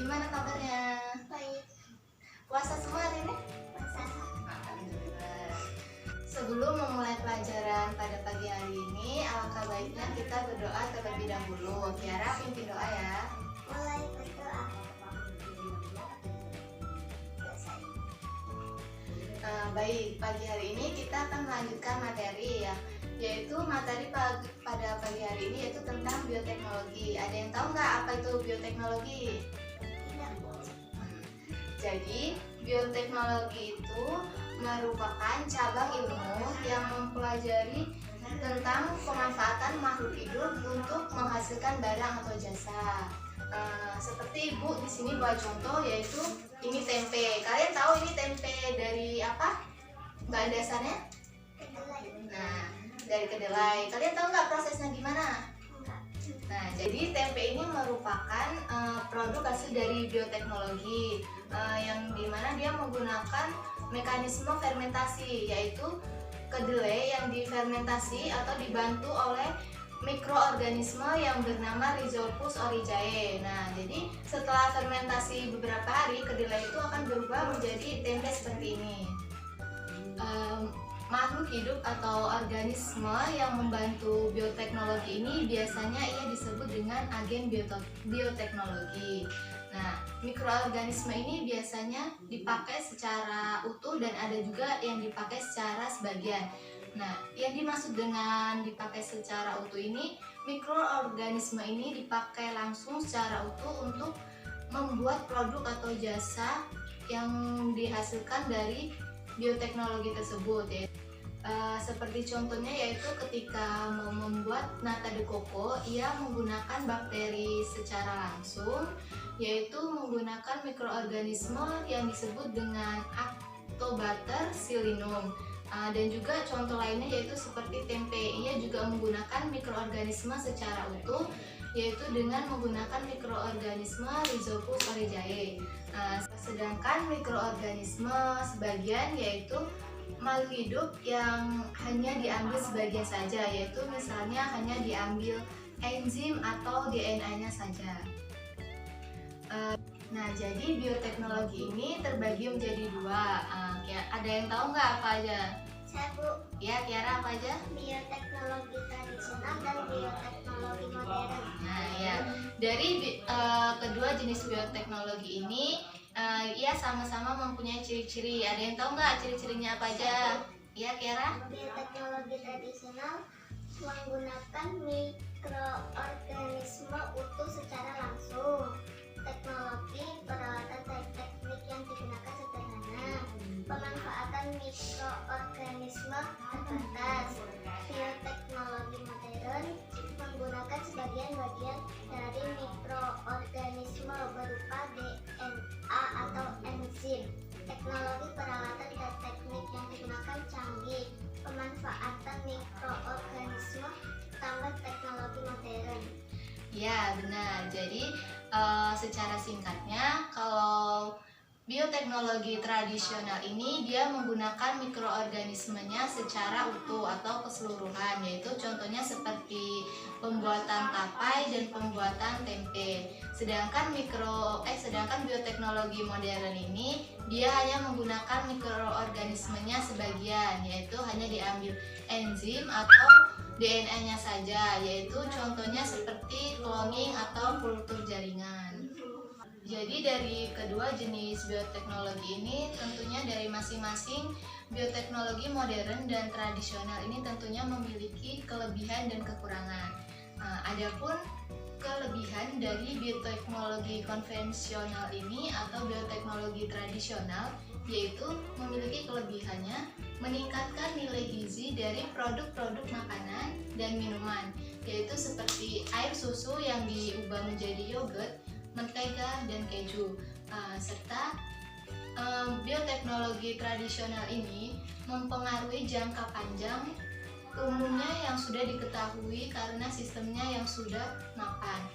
gimana kabarnya? Baik. Puasa semua hari ini? Puasa. Alhamdulillah. Sebelum memulai pelajaran pada pagi hari ini, alangkah baiknya kita berdoa terlebih dahulu. Tiara pimpin doa ya. Mulai berdoa. Baik, pagi hari ini kita akan melanjutkan materi ya, yaitu materi pada pagi hari ini yaitu tentang bioteknologi. Ada yang tahu nggak apa itu bioteknologi? Tidak. Jadi, bioteknologi itu merupakan cabang ilmu yang mempelajari tentang pemanfaatan makhluk hidup untuk menghasilkan barang atau jasa. Seperti Ibu di sini buat contoh, yaitu ini tempe. Kalian tahu ini tempe dari apa? Bahan dasarnya? Kedelai. Nah, dari kedelai. Kalian tahu nggak prosesnya gimana? Enggak. Nah, jadi tempe ini merupakan produk hasil dari bioteknologi yang dimana dia menggunakan mekanisme fermentasi, yaitu kedelai yang difermentasi atau dibantu oleh mikroorganisme yang bernama Rhizopus oryzae. Nah, jadi setelah fermentasi beberapa hari, kedelai itu akan berubah menjadi tempe seperti ini. Makhluk hidup atau organisme yang membantu bioteknologi ini biasanya ia disebut dengan agen bioteknologi. Nah, mikroorganisme ini biasanya dipakai secara utuh dan ada juga yang dipakai secara sebagian. Nah, yang dimaksud dengan dipakai secara utuh ini, mikroorganisme ini dipakai langsung secara utuh untuk membuat produk atau jasa yang dihasilkan dari bioteknologi tersebut ya. Seperti contohnya yaitu ketika mau membuat nata de coco, ia menggunakan bakteri secara langsung, yaitu menggunakan mikroorganisme yang disebut dengan Actobacter pseudomonas. Dan juga contoh lainnya yaitu seperti tempe, ia juga menggunakan mikroorganisme secara utuh, yaitu dengan menggunakan mikroorganisme Rhizopus oryzae. Sedangkan mikroorganisme sebagian yaitu makhluk hidup yang hanya diambil sebagian saja, yaitu misalnya hanya diambil enzim atau DNA-nya saja. Nah, jadi bioteknologi ini terbagi menjadi dua. Ada yang tahu nggak apa aja? Saya Bu. Ya, Tiara apa aja? Bioteknologi tradisional dan bioteknologi modern. Nah, ya. Dari kedua jenis bioteknologi ini, ia sama-sama mempunyai ciri-ciri. Ada yang tahu nggak ciri-cirinya apa aja? Ya, Tiara? Bioteknologi tradisional menggunakan mikroorganisme utuh secara langsung. Teknologi peralatan teknik yang digunakan sederhana. Pemanfaatan mikroorganisme terbatas. Bioteknologi modern menggunakan sebagian bagian dari mikroorganisme berupa DNA atau enzim. Teknologi peralatan dan teknik yang digunakan canggih. Pemanfaatan mikroorganisme tambah teknologi modern. Ya, benar. Jadi secara singkatnya, kalau bioteknologi tradisional ini dia menggunakan mikroorganismenya secara utuh atau keseluruhan, yaitu contohnya seperti pembuatan tapai dan pembuatan tempe. Sedangkan bioteknologi modern ini dia hanya menggunakan mikroorganismenya sebagian, yaitu hanya diambil enzim atau DNA-nya saja, yaitu contohnya seperti cloning atau kultur jaringan. Jadi dari kedua jenis bioteknologi ini tentunya dari masing-masing bioteknologi modern dan tradisional ini tentunya memiliki kelebihan dan kekurangan. Adapun kelebihan dari bioteknologi konvensional ini atau bioteknologi tradisional yaitu memiliki kelebihannya meningkatkan nilai gizi dari produk-produk makanan dan minuman, yaitu seperti air susu yang diubah menjadi yogurt, mentega, dan keju. Serta bioteknologi tradisional ini mempengaruhi jangka panjang umumnya yang sudah diketahui karena sistemnya yang sudah mapan.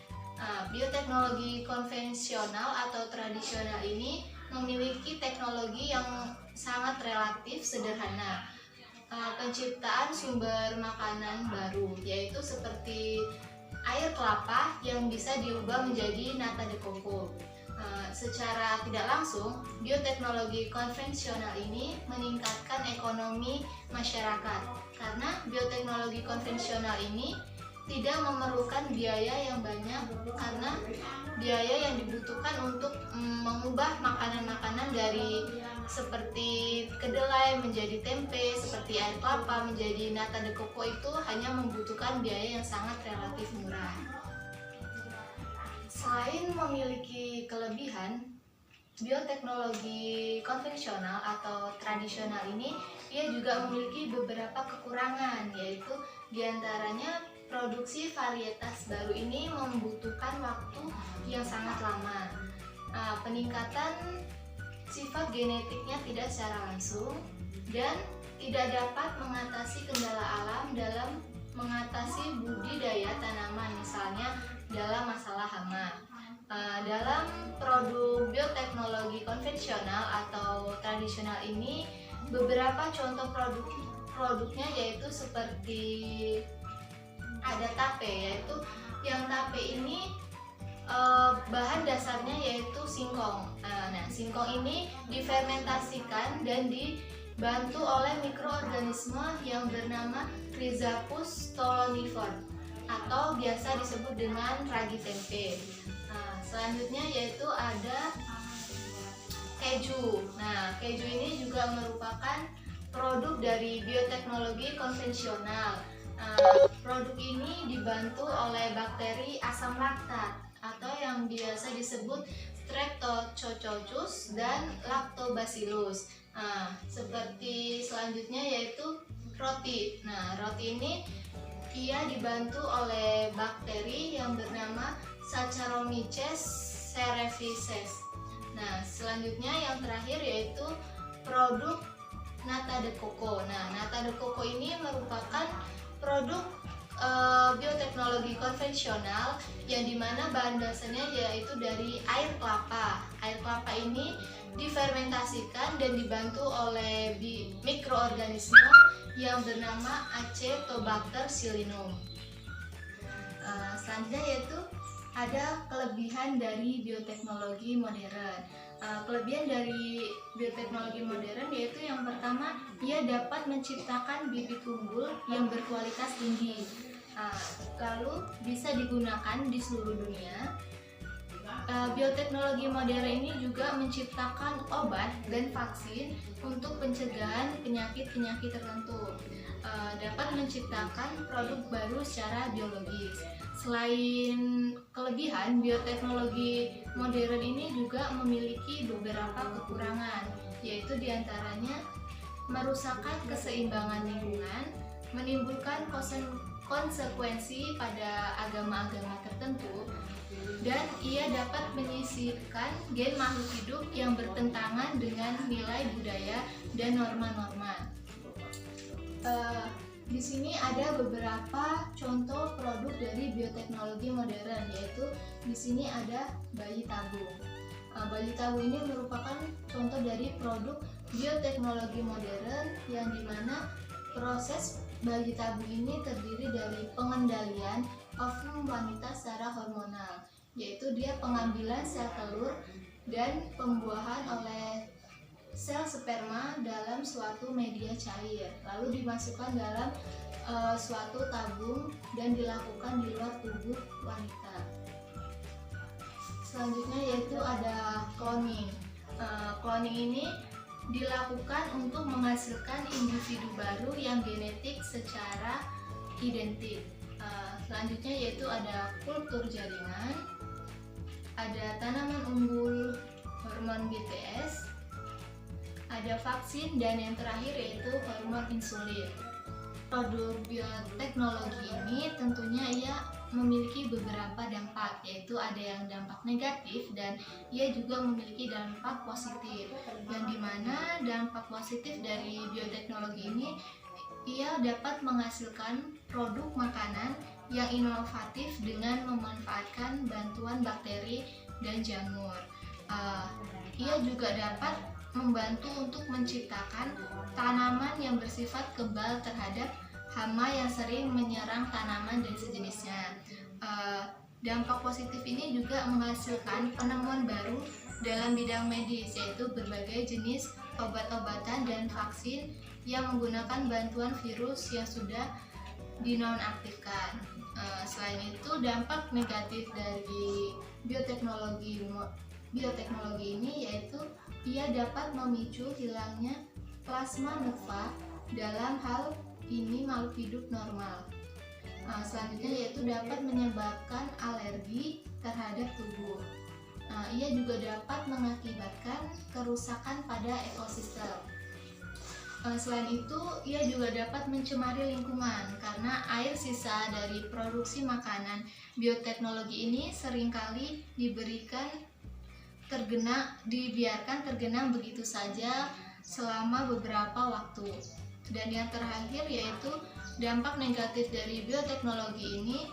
Bioteknologi konvensional atau tradisional ini memiliki teknologi yang sangat relatif sederhana. Penciptaan sumber makanan baru, yaitu seperti air kelapa yang bisa diubah menjadi nata de coco. Secara tidak langsung, bioteknologi konvensional ini meningkatkan ekonomi masyarakat karena bioteknologi konvensional ini tidak memerlukan biaya yang banyak karena biaya yang dibutuhkan untuk mengubah makanan-makanan dari seperti kedelai menjadi tempe, seperti air kelapa menjadi nata de coco itu hanya membutuhkan biaya yang sangat relatif murah. Selain memiliki kelebihan, bioteknologi konvensional atau tradisional ini ia juga memiliki beberapa kekurangan, yaitu diantaranya produksi varietas baru ini membutuhkan waktu yang sangat lama. Peningkatan sifat genetiknya tidak secara langsung dan tidak dapat mengatasi kendala alam dalam mengatasi budidaya tanaman, misalnya dalam masalah hama. Dalam produk bioteknologi konvensional atau tradisional ini, beberapa contoh produknya yaitu seperti ada tape, yaitu yang tape ini bahan dasarnya yaitu singkong. Nah, singkong ini difermentasikan dan dibantu oleh mikroorganisme yang bernama Rhizopus stolonifer atau biasa disebut dengan ragi tempe. Selanjutnya yaitu ada keju. Nah, keju ini juga merupakan produk dari bioteknologi konvensional. Produk ini dibantu oleh bakteri asam laktat atau yang biasa disebut Streptococcus dan Lactobacillus. Seperti selanjutnya yaitu roti. Nah, roti ini ia dibantu oleh bakteri yang bernama Saccharomyces cerevisiae. Nah, selanjutnya yang terakhir yaitu produk nata de coco. Nah, nata de coco ini merupakan produk bioteknologi konvensional yang dimana bahan dasarnya yaitu dari air kelapa. Air kelapa ini difermentasikan dan dibantu oleh mikroorganisme yang bernama Acetobacter psillinum. Selanjutnya yaitu ada kelebihan dari bioteknologi modern. Kelebihan dari bioteknologi modern yaitu yang pertama, ia dapat menciptakan bibit unggul yang berkualitas tinggi, lalu bisa digunakan di seluruh dunia. Bioteknologi modern ini juga menciptakan obat dan vaksin untuk pencegahan penyakit-penyakit tertentu, dapat menciptakan produk baru secara biologis. Selain kelebihan, bioteknologi modern ini juga memiliki beberapa kekurangan, yaitu diantaranya merusakkan keseimbangan lingkungan, menimbulkan konsekuensi pada agama-agama tertentu, dan ia dapat menyisipkan gen makhluk hidup yang bertentangan dengan nilai budaya dan norma-norma. Di sini ada beberapa contoh produk dari bioteknologi modern, yaitu di sini ada bayi tabung. Bayi tabung ini merupakan contoh dari produk bioteknologi modern yang dimana proses bayi tabung ini terdiri dari pengendalian ovum wanita secara hormonal, yaitu dia pengambilan sel telur dan pembuahan oleh sel sperma dalam suatu media cair, lalu dimasukkan dalam suatu tabung dan dilakukan di luar tubuh wanita. Selanjutnya yaitu ada cloning. Cloning ini dilakukan untuk menghasilkan individu baru yang genetik secara identik. Selanjutnya yaitu ada kultur jaringan, ada tanaman unggul hormon BTS, ada vaksin, dan yang terakhir yaitu hormon insulin. Produk bioteknologi ini tentunya ia memiliki beberapa dampak, yaitu ada yang dampak negatif dan ia juga memiliki dampak positif, yang dimana dampak positif dari bioteknologi ini ia dapat menghasilkan produk makanan yang inovatif dengan memanfaatkan bantuan bakteri dan jamur. Ia juga dapat membantu untuk menciptakan tanaman yang bersifat kebal terhadap hama yang sering menyerang tanaman dan sejenisnya. Dampak positif ini juga menghasilkan penemuan baru dalam bidang medis, yaitu berbagai jenis obat-obatan dan vaksin yang menggunakan bantuan virus yang sudah dinonaktifkan. Selain itu, dampak negatif dari bioteknologi ini yaitu ia dapat memicu hilangnya plasma nutfah dalam hal ini makhluk hidup normal. Selanjutnya yaitu dapat menyebabkan alergi terhadap tubuh. Ia juga dapat mengakibatkan kerusakan pada ekosistem. Selain itu, ia juga dapat mencemari lingkungan karena air sisa dari produksi makanan bioteknologi ini seringkali dibiarkan tergenang begitu saja selama beberapa waktu. Dan yang terakhir yaitu dampak negatif dari bioteknologi ini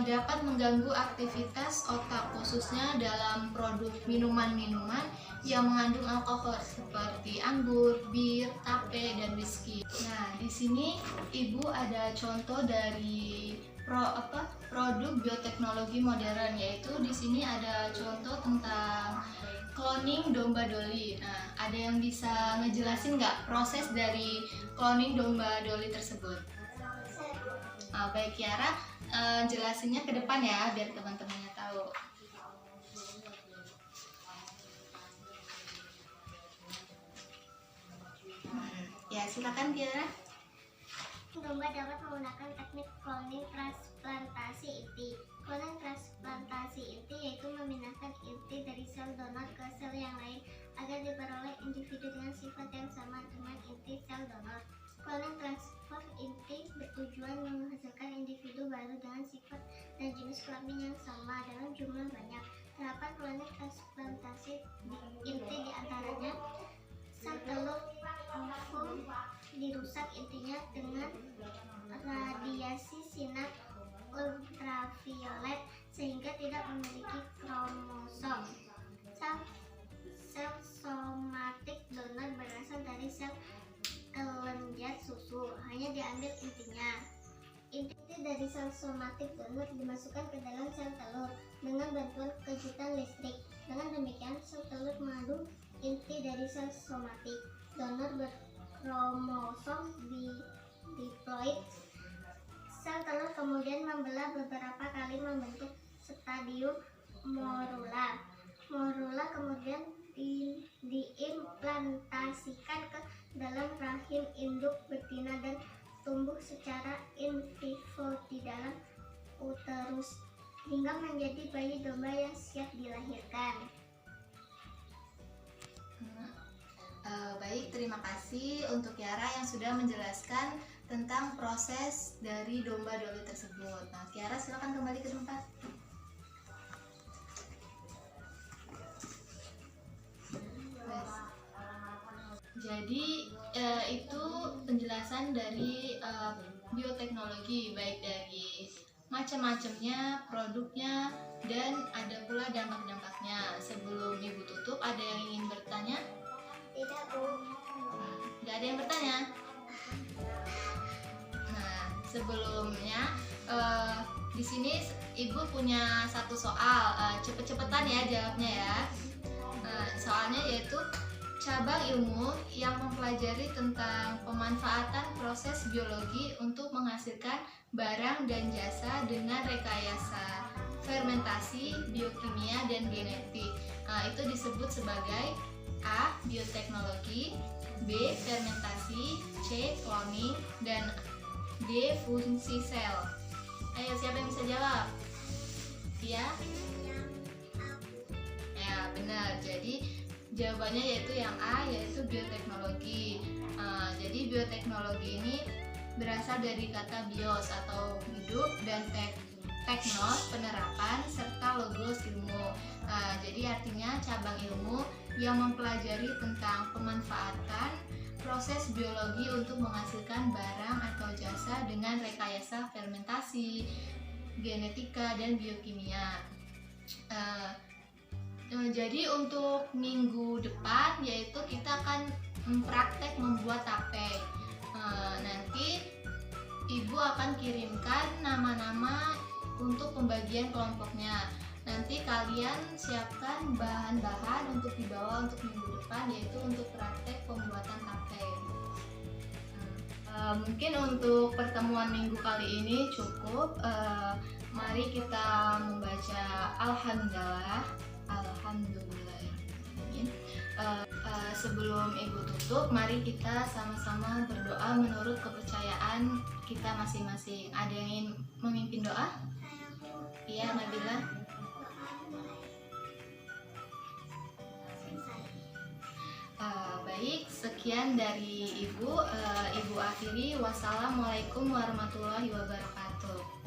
dapat mengganggu aktivitas otak, khususnya dalam produk minuman-minuman yang mengandung alkohol seperti anggur, bir, tape, dan whisky. Nah, di sini Ibu ada contoh dari produk bioteknologi modern, yaitu di sini ada contoh tentang cloning domba Dolly. Nah, ada yang bisa ngejelasin nggak proses dari cloning domba Dolly tersebut? Baik Kiara, jelasinnya ke depan ya, biar teman-temannya tahu. Ya, silakan Kiara. Domba dapat menggunakan teknik cloning transplantasi inti. Cloning transplantasi inti yaitu memindahkan inti dari sel donor ke sel yang lain agar diperoleh individu dengan sifat yang sama dengan inti sel donor. Cloning transfer inti bertujuan menghasilkan individu baru dengan sifat dan jenis kelamin yang sama dalam jumlah banyak. Tahapan cloning transplantasi inti diantaranya sel telur ovum dirusak intinya dengan radiasi sinar ultraviolet sehingga tidak memiliki kromosom. Sel somatik donor berasal dari sel kelenjar susu, hanya diambil intinya. Inti dari sel somatik donor dimasukkan ke dalam sel telur dengan bantuan kejutan listrik. Dengan demikian, sel telur mengandung inti dari sel somatik donor berkromosom diploid. Sel telur kemudian membelah beberapa kali membentuk stadium morula. Morula kemudian diimplantasikan ke dalam rahim induk betina dan tumbuh secara in vivo di dalam uterus hingga menjadi bayi domba yang siap dilahirkan. Baik, terima kasih untuk Kiara yang sudah menjelaskan tentang proses dari domba Dolly tersebut. Nah, Kiara silakan kembali ke tempat. Jadi itu penjelasan dari bioteknologi, baik dari macam-macamnya, produknya, dan ada pula dampak-dampaknya. Sebelum Ibu tutup, ada yang ingin bertanya? Tidak, Bu. Nggak ada yang bertanya? Nah, sebelumnya di sini Ibu punya satu soal, cepet-cepetan ya jawabnya ya. Soalnya yaitu cabang ilmu yang mempelajari tentang pemanfaatan proses biologi untuk menghasilkan barang dan jasa dengan rekayasa fermentasi, biokimia, dan genetik. Itu disebut sebagai A. Bioteknologi, B. Fermentasi, C. Cloning, dan D. Fungsi sel. Ayo, siapa yang bisa jawab? Ya? Ya, benar. Jadi jawabannya yaitu yang A, yaitu bioteknologi. Jadi bioteknologi ini berasal dari kata bios atau hidup dan teknos penerapan serta logos ilmu. Jadi artinya cabang ilmu yang mempelajari tentang pemanfaatan proses biologi untuk menghasilkan barang atau jasa dengan rekayasa fermentasi, genetika, dan biokimia. Jadi untuk minggu depan yaitu kita akan praktek membuat tape. Nanti Ibu akan kirimkan nama-nama untuk pembagian kelompoknya. Nanti kalian siapkan bahan-bahan untuk dibawa untuk minggu depan, yaitu untuk praktek pembuatan kapten. Mungkin untuk pertemuan minggu kali ini cukup. Mari kita membaca Alhamdulillah. Sebelum Ibu tutup, mari kita sama-sama berdoa menurut kepercayaan kita masing-masing. Ada yang ingin memimpin doa? Iya, Nabila. Baik, sekian dari Ibu. Ibu akhiri. Wassalamualaikum warahmatullahi wabarakatuh.